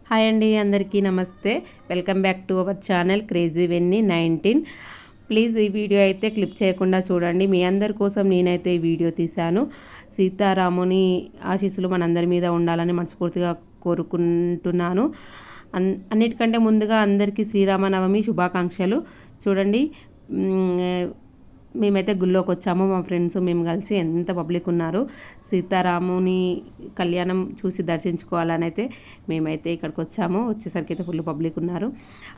Hi అండి, అందరికీ నమస్తే. Welcome back to our channel crazy Venny 19. Please ఈ వీడియో అయితే క్లిప్ చేయకుండా చూడండి. మీ అందరి కోసం నేనైతే ఈ వీడియో తీశాను. సీతారాముని ఆశీస్సులు మనందరి మీద ఉండాలని మనస్ఫూర్తిగా కోరుకుంటున్నాను. అన్నిటికంటే ముందుగా అందరికీ శ్రీరామనవమి శుభాకాంక్షలు. చూడండి, మేమైతే గుళ్ళోకి వచ్చాము. మా ఫ్రెండ్స్ మేము కలిసి ఎంత పబ్లిక్ ఉన్నారు. సీతారాముని కళ్యాణం చూసి దర్శించుకోవాలని అయితే మేమైతే ఇక్కడికి వచ్చాము. వచ్చేసరికి అయితే ఫుల్ పబ్లిక్ ఉన్నారు.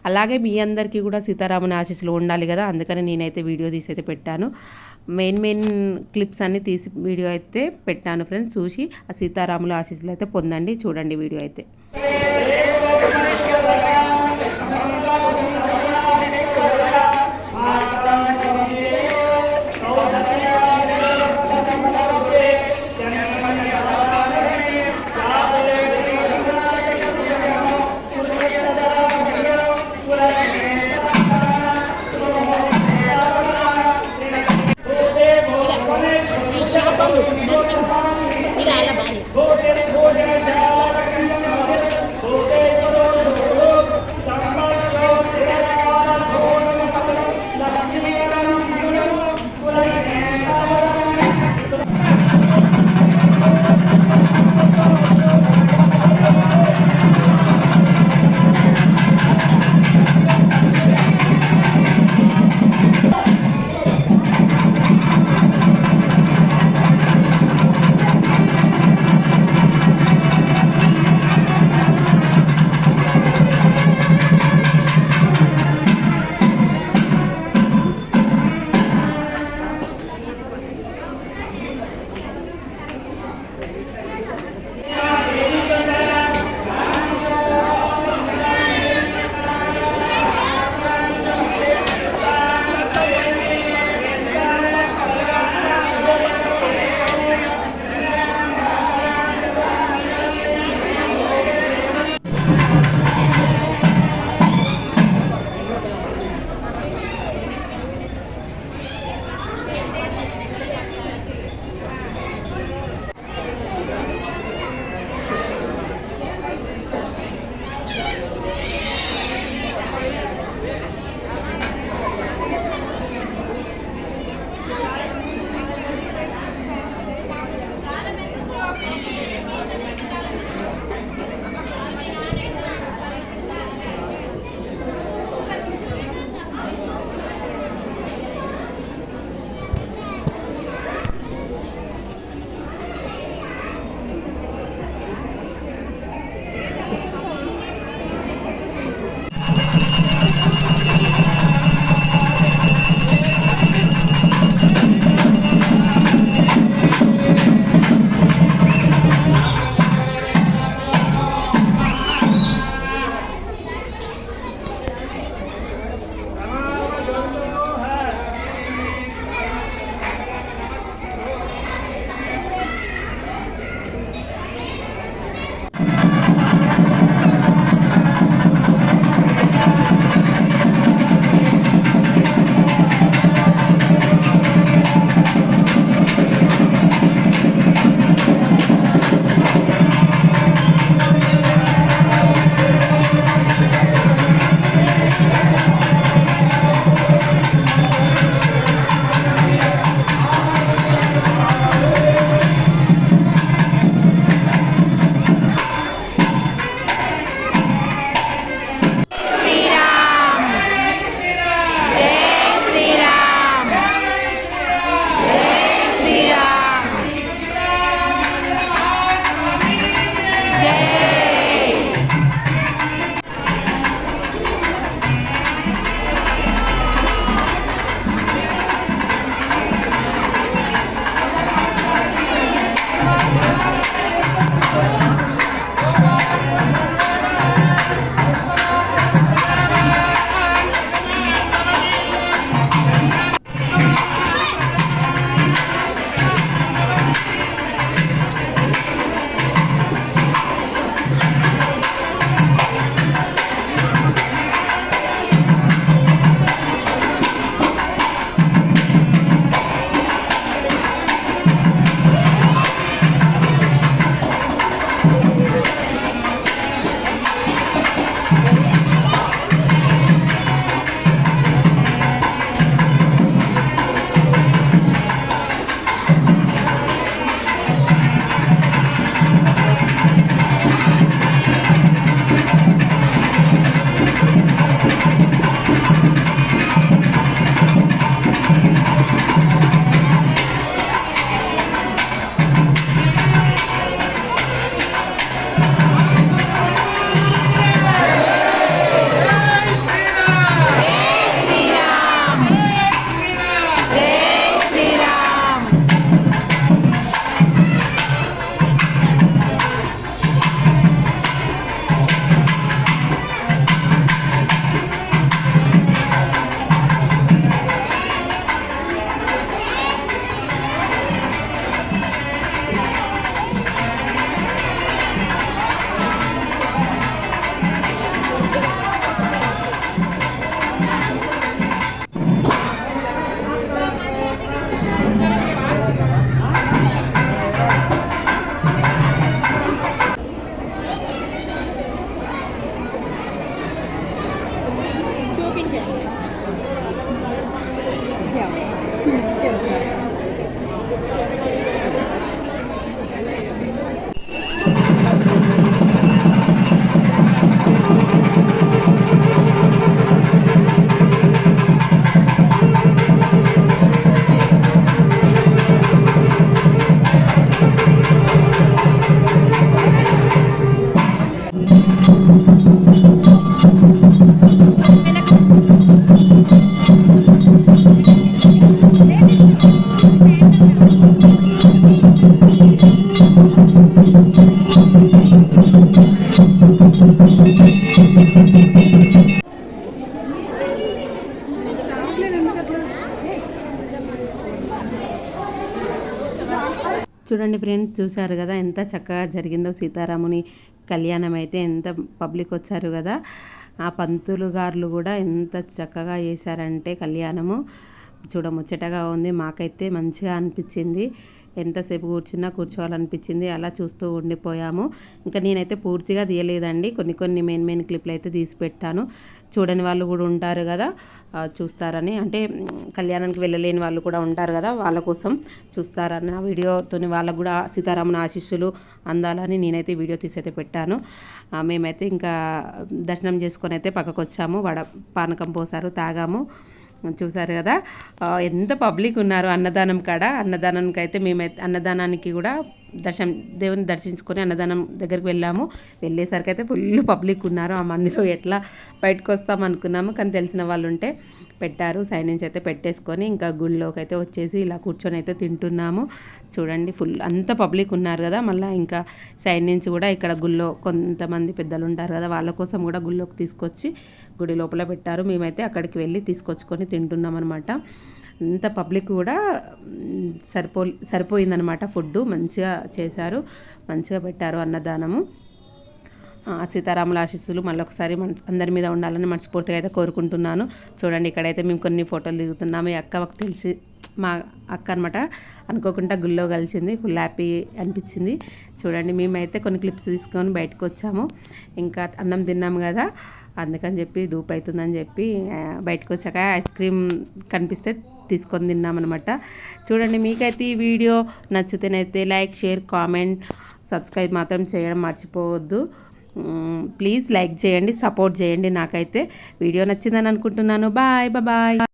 అలాగే మీ అందరికీ కూడా సీతారాముని ఆశీస్సులు ఉండాలి కదా, అందుకని నేనైతే వీడియో తీసి అయితే పెట్టాను. మెయిన్ క్లిప్స్ అన్నీ తీసి వీడియో అయితే పెట్టాను. ఫ్రెండ్స్, చూసి ఆ సీతారాముల ఆశీస్సులు అయితే పొందండి. చూడండి వీడియో అయితే. చూడండి ఫ్రెండ్స్, చూశారు కదా ఎంత చక్కగా జరిగిందో సీతారాముని కళ్యాణం అయితే. ఎంత పబ్లిక్ వచ్చారు కదా. ఆ పంతులు గారులు కూడా ఎంత చక్కగా చేశారంటే కళ్యాణము చూడముచ్చటగా ఉంది. మాకైతే మంచిగా అనిపించింది. ఎంతసేపు కూర్చోవాలనిపించింది. అలా చూస్తూ ఉండిపోయాము. ఇంకా నేనైతే పూర్తిగా తీయలేదండి, కొన్ని మెయిన్ క్లిప్లు అయితే తీసి పెట్టాను. చూడని వాళ్ళు కూడా ఉంటారు కదా, చూస్తారని, అంటే కళ్యాణానికి వెళ్ళలేని వాళ్ళు కూడా ఉంటారు కదా, వాళ్ళ కోసం చూస్తారని ఆ వీడియోతో వాళ్ళకు కూడా సీతారాముని ఆశీస్సులు అందాలని నేనైతే వీడియో తీసి అయితే పెట్టాను. మేమైతే ఇంకా దర్శనం చేసుకొని అయితే పక్కకు వచ్చాము. పానకం పోసారు, తాగాము. చూసారు కదా ఎంత పబ్లిక్ ఉన్నారు అన్నదానం కాడ. అన్నదానానికి అయితే మేమైతే అన్నదానానికి కూడా దేవుని దర్శించుకొని అన్నదానం దగ్గరికి వెళ్ళాము. వెళ్ళేసరికి అయితే ఫుల్ పబ్లిక్ ఉన్నారు. ఆ మందిలో ఎట్లా బయటకు వస్తాం అనుకున్నాము, కానీ తెలిసిన వాళ్ళు ఉంటే పెట్టారు. సైడ్ నుంచి అయితే పెట్టేసుకొని ఇంకా గుళ్ళోకి అయితే వచ్చేసి ఇలా కూర్చొని అయితే తింటున్నాము. చూడండి ఫుల్ అంత పబ్లిక్ ఉన్నారు కదా. మళ్ళీ ఇంకా సైడ్ నుంచి కూడా ఇక్కడ గుళ్ళో కొంతమంది పెద్దలు ఉంటారు కదా, వాళ్ళ కోసం కూడా గుళ్ళోకి తీసుకొచ్చి గుడి లోపల పెట్టారు. మేమైతే అక్కడికి వెళ్ళి తీసుకొచ్చుకొని తింటున్నాం అనమాట. అంత పబ్లిక్ కూడా సరిపోయిందనమాట. ఫుడ్ మంచిగా చేశారు, మంచిగా పెట్టారు అన్నదానము. సీతారాముల ఆశీస్సులు మళ్ళొకసారి అందరి మీద ఉండాలని మనస్ఫూర్తిగా అయితే కోరుకుంటున్నాను. చూడండి ఇక్కడైతే మేము కొన్ని ఫోటోలు దిగుతున్నాము. ఈ అక్క మాకు తెలిసి మా అక్క అనమాట, అనుకోకుండా గుళ్ళో కలిసింది. ఫుల్ హ్యాపీ అనిపించింది. చూడండి మేమైతే కొన్ని క్లిప్స్ తీసుకొని బయటకు వచ్చాము. ఇంకా అన్నం తిన్నాము కదా, అందుకని చెప్పి ధూపు అవుతుందని చెప్పి బయటకు వచ్చాక ఐస్ క్రీమ్ కనిపిస్తే తీసుకొని తిన్నామన్నమాట. చూడండి మీకైతే ఈ వీడియో నచ్చితేనైతే లైక్, షేర్, కామెంట్, సబ్స్క్రైబ్ మాత్రం చేయడం మర్చిపోవద్దు. ప్లీజ్ లైక్ చేయండి, సపోర్ట్ చేయండి. నాకైతే వీడియో నచ్చిందని అనుకుంటున్నాను. Bye bye.